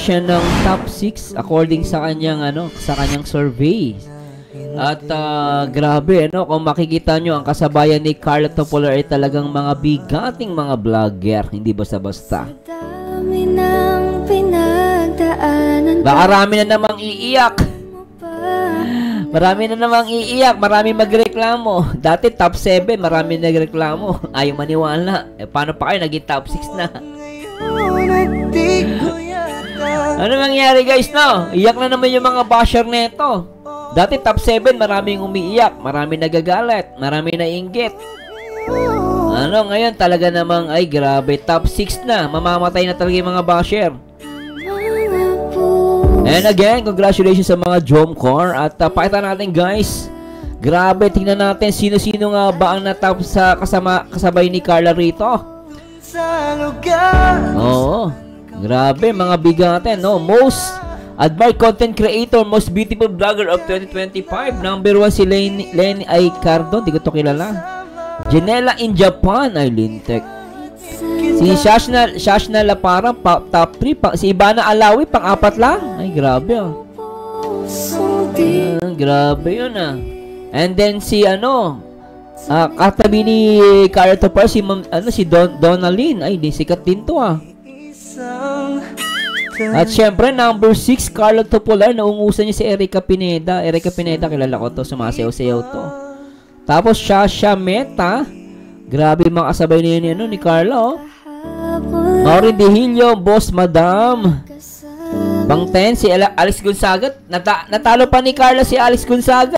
siya ng top 6 according sa kanyang survey. At grabe, kung makikita nyo, ang kasabayan ni Carla Topolar ay talagang mga bigating mga vlogger, hindi basta-basta. Baka marami na namang iiyak. Marami na namang iiyak, marami magreklamo. Dati top 7, marami nagreklamo. Ayaw maniwala. Paano pa kayo naging top 6 na? Ano nangyari guys, no? Iyak na naman yung mga basher neto. Dati top 7, maraming umiiyak, maraming nagagalit, maraming nainggit. Ngayon talaga namang, ay grabe, top 6 na. Mamamatay na talaga yung mga basher. And again, congratulations sa mga Jomcar. At pakita natin guys, grabe, tingnan natin sino-sino nga ba ang natap sa kasabay ni Carla rito. Oo, grabe, mga bigatin, no? Most admired content creator, most beautiful vlogger of 2025. Number 1 si Lenny ay Cardon, di ko to kilala. Janela in Japan ay Lintek. Si Shashna Lapara, top 3. Si Ivana Alawi, pang-4 lang. Ay, grabe, grabe yun, And then, si, katabi ni Carla Topolar, si Donalyn. Ay, sikat din to, At syempre, number 6, Carla Topolar, naungusan niya si Erica Pineda. Erica Pineda, kilala ko to, sumasayaw-sayaw to. Tapos, Shasha Meta. Grabe, mga kasabay niya ni Carla, Maureen Dihilio, Boss Madam. Bang 10, si Alex Gonzaga. Natalo pa ni Carla si Alex Gonzaga.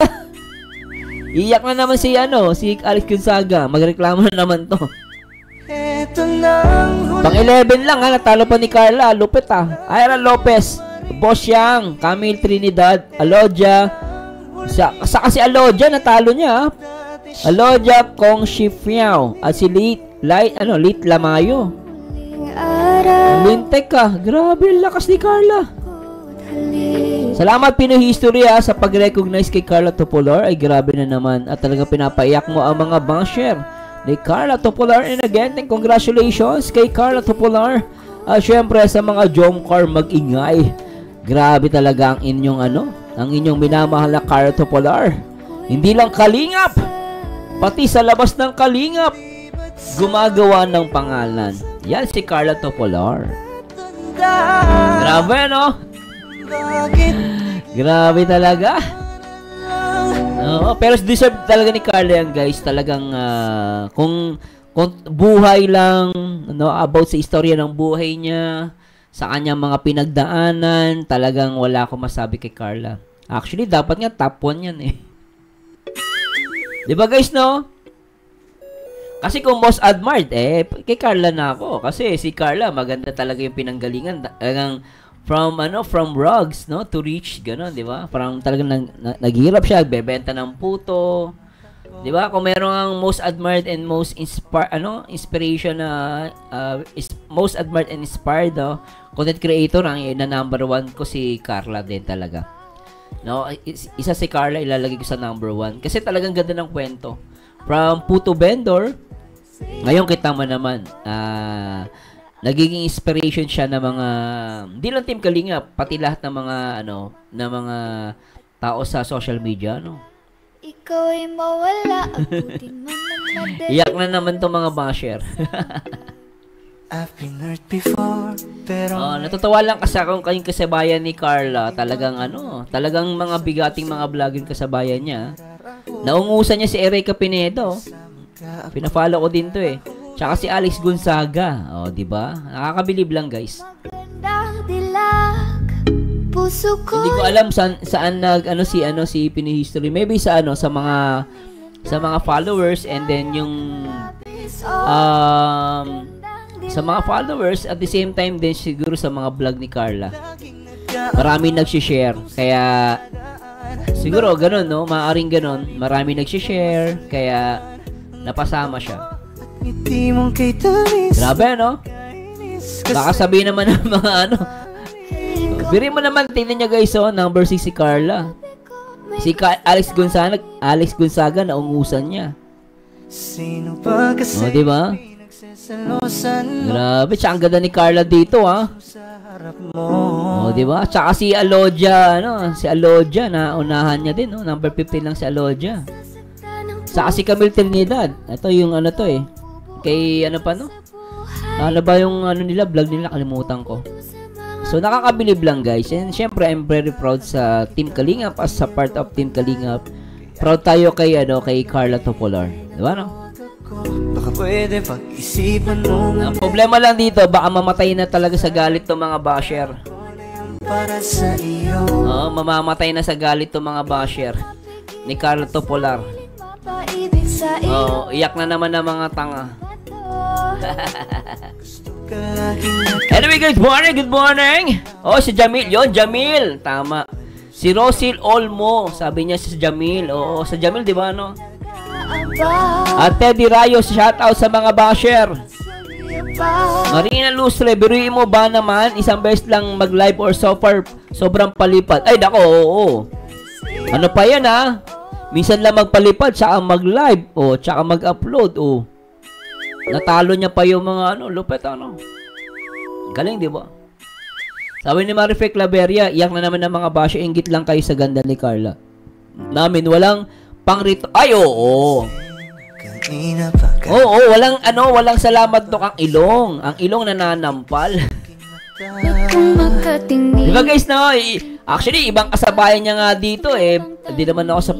Iyak na naman si Alex Gonzaga. Magreklamo na naman to. Pang 11 lang, natalo pa ni Carla. Lupit, Ira Lopez, Boss Yang, Camille Trinidad, Alodia. Saka si Alodia, natalo niya, Alodia Kong Shifiao. At si Late Lamayo. Lintek ka. Grabe, lakas ni Carla. Salamat Pinoy History sa pag-recognize kay Carla Topolar. Ay grabe na naman. At talagang pinapaiyak mo ang mga basher ni Carla Topolar. And again, congratulations kay Carla Topolar. At syempre sa mga Jomcar, mag-ingay. Grabe talaga ang inyong minamahal na Carla Topolar. Hindi lang kalingap, pati sa labas ng kalingap, gumagawa ng pangalan. Yan si Carla Topolar. Grabe, Grabe talaga. Pero deserve talaga ni Carla yan, guys. Talagang kung buhay lang, about sa istorya ng buhay niya, sa kanyang mga pinagdaanan, talagang wala akong masabi kay Carla. Actually, dapat nga top 1 yan, Diba, guys, Kasi kung most admired, kay Carla na ako. Kasi si Carla, maganda talaga yung pinanggalingan. Talagang from rugs, to rich, gano'n, di ba? Parang talagang naghihirap siya, bebenta ng puto. Di ba? Kung meron ang most admired and most inspiration most admired and inspired, content creator, ang number 1 ko si Carla din talaga. Isa si Carla, ilalagay ko sa number 1. Kasi talagang ganda ng kwento. From puto vendor, ngayon kita mo naman, nagiging inspiration siya ng mga, hindi lang Team Kalingap, pati lahat ng mga, ng mga tao sa social media, Ikaw ay mawala, abutin mo ng madali. Iyak na naman itong mga basher. I've been hurt before, pero natatawa lang kasi akong kayong kasabayan ni Carla. Talagang talagang mga bigating mga vlogging kasabayan niya. Naungusan niya si Erica Pinedo. Pina-follow ko din to Tsaka si Alex Gonzaga. Di ba? Nakakabilib lang, guys. Hindi ko alam saan si Pinoy History. Maybe sa mga followers, and then yung sa mga followers, at the same time din siguro sa mga vlog ni Carla. Marami nagsi-share. Kaya siguro ganun, maaaring ganun. Marami nagsi-share, kaya napasama siya. Grabe, Baka sabihin naman ng mga biri mo naman, tingnan niya, guys, number 6 si Carla. Si Alex Gonzaga naungusan niya. Diba? Grabe, tsaka ang ganda ni Carla dito, ha? Oh, di ba? Tsaka si Alodia, si Alodia, na unahan niya din, number 15 lang si Alodia. Tsaka si Camille Trinidad. Ito yung ano to eh. Kay ano pa, no? Ano ba yung nila, vlog nila, kalimutan ko. So, nakakabilib lang, guys. And syempre, I'm very proud sa Team Kalingap as a part of Team Kalingap. Proud tayo kay Carla Topolar. Di ba, no? Baka pwede pag-isipan mo. Ang problema lang dito, baka mamatay na talaga sa galit ng mga basher. Para sa iyo. Oo, mamamatay na sa galit ng mga basher ni Carla Topolar. Oo, iyak na naman ng mga tanga. Anyway guys, good morning. Oh, si Jamil, yon Jamil, tama. Si Rosil Olmo, sabi niya si Jamil. Oo, sa Jamil, di ba, no? At Teddy Rayos, shoutout sa mga basher. Marina Lustre, biruin mo ba naman isang beses lang mag-live or sobrang palipad? Ay, dako, oo. Ano pa yan, ha? Minsan lang magpalipad, tsaka mag-live, tsaka mag-upload, Natalo niya pa yung mga, lupet, Galing, di ba? Sabi ni Marife Claveria, iyak na naman ng mga basyo, inggit lang kayo sa ganda ni Carla. Namin, walang pangrito. Ay, oo. Oo, walang salamat doon ang ilong. Ang ilong nananampal. Di ba guys, no? Actually, ibang kasabayan niya nga dito eh. Hindi naman ako sa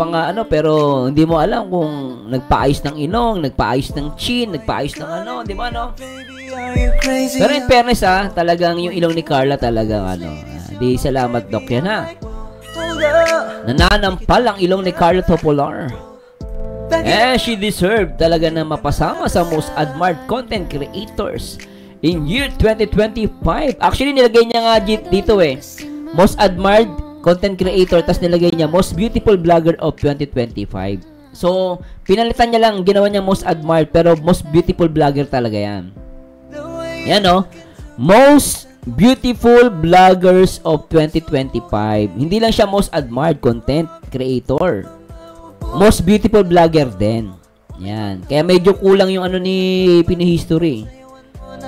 pero hindi mo alam kung nagpaayos ng ilong, nagpaayos ng chin, nagpaayos ng di ba, no? Pero in fairness, talagang yung ilong ni Carla talagang di salamat, Dok, yan, ha? Nananampal ang ilong ni Carla Topolar. She deserved talaga na mapasama sa most admired content creators in year 2025. Actually, nilagay niya nga dito most admired content creator, tas nilagay niya most beautiful blogger of 2025. So, pinalitan niya lang, ginawa niya most admired, pero most beautiful blogger talaga yan. Yan, most beautiful bloggers of 2025. Hindi lang siya most admired content creator. Most beautiful blogger din. Yan. Kaya medyo kulang yung ni Pinohistory.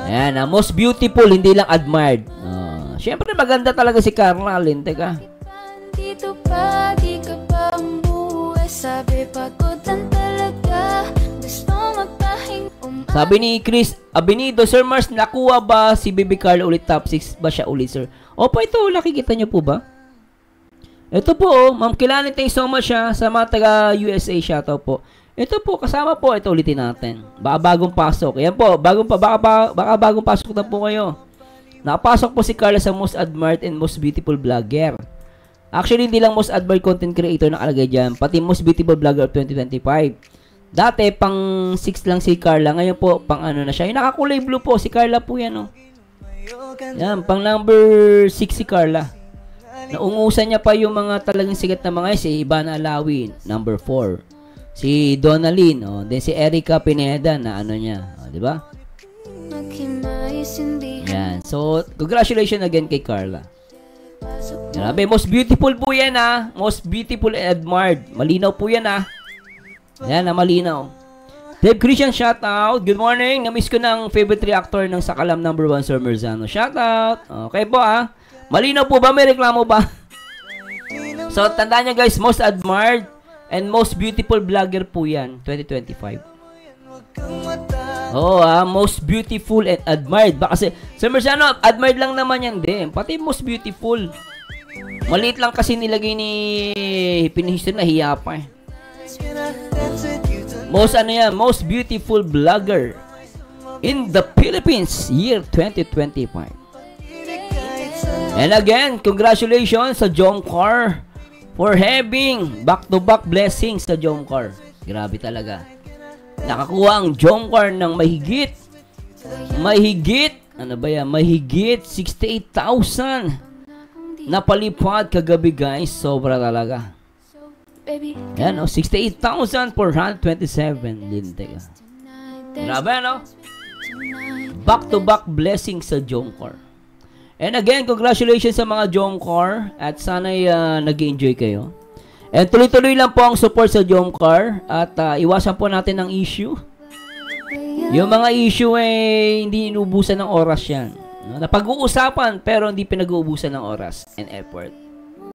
Yan. Most beautiful, hindi lang admired. Siyempre maganda talaga si Carla. Teka. Dito pa, di ka pa umuwi. Sabi pagod lang talaga. Gusto magpahing Sabi ni Chris Abinido, Sir Mars, nakuha ba si Baby Carla ulit top 6 ba siya ulit, sir? Opo, ito. Nakikita niyo po ba? Ito po, Ma'am Kilani, thanks so much sa mga taga-USA, shoutout po. Ito po, kasama po, ito ulitin natin. Baka bagong pasok. Yan po, baka bagong pasok na po kayo. Nakapasok po si Carla sa most admired and most beautiful blogger. Actually, hindi lang most admired content creator nakalagay dyan, pati most beautiful blogger of 2025. Dati, pang 6 lang si Carla. Ngayon po, pang na siya. Yung nakakulay blue po, si Carla po yan, Yan, pang number 6 si Carla. Naungusan niya pa yung mga talagang sigat na mga si Ivana Alawi, number 4. Si Donalyn, then si Erica Pineda na niya, di ba? Yan. So, congratulations again kay Carla. Grabe, most beautiful po yan, Most beautiful and admired. Malinaw po yan, Yan, malinaw. Dave Christian, shout out. Good morning. Na-miss ko ng favorite reactor ng Sakalam number 1, Sir Merzano. Shout out. Okay po, Malinaw po ba? May reklamo ba? So, tandaan nyo guys, most admired and most beautiful blogger po yan, 2025. Most beautiful and admired. Ba kasi, Sir Merzano, admired lang naman yan din. Pati most beautiful. Maliit lang kasi nilagay ni Pinohistory na hiya pa Most beautiful blogger in the Philippines, year 2025. And again, congratulations sa Jomcar for having back-to-back blessings sa Jomcar. Grabe talaga. Nakakuha ang Jomcar ng mahigit, mahigit 68,000 na palipad kagabi guys. Sobra talaga. Yan, 68,427. Linte ka. Grabe, Back-to-back blessings sa Jomcar. And again, congratulations sa mga Jomcar at sana'y nag-enjoy kayo. And tuloy-tuloy lang po ang support sa Jomcar at iwasan po natin ang issue. Yung mga issue hindi inuubusan ng oras yan. No? Napag-uusapan pero hindi pinag-uubusan ng oras and effort.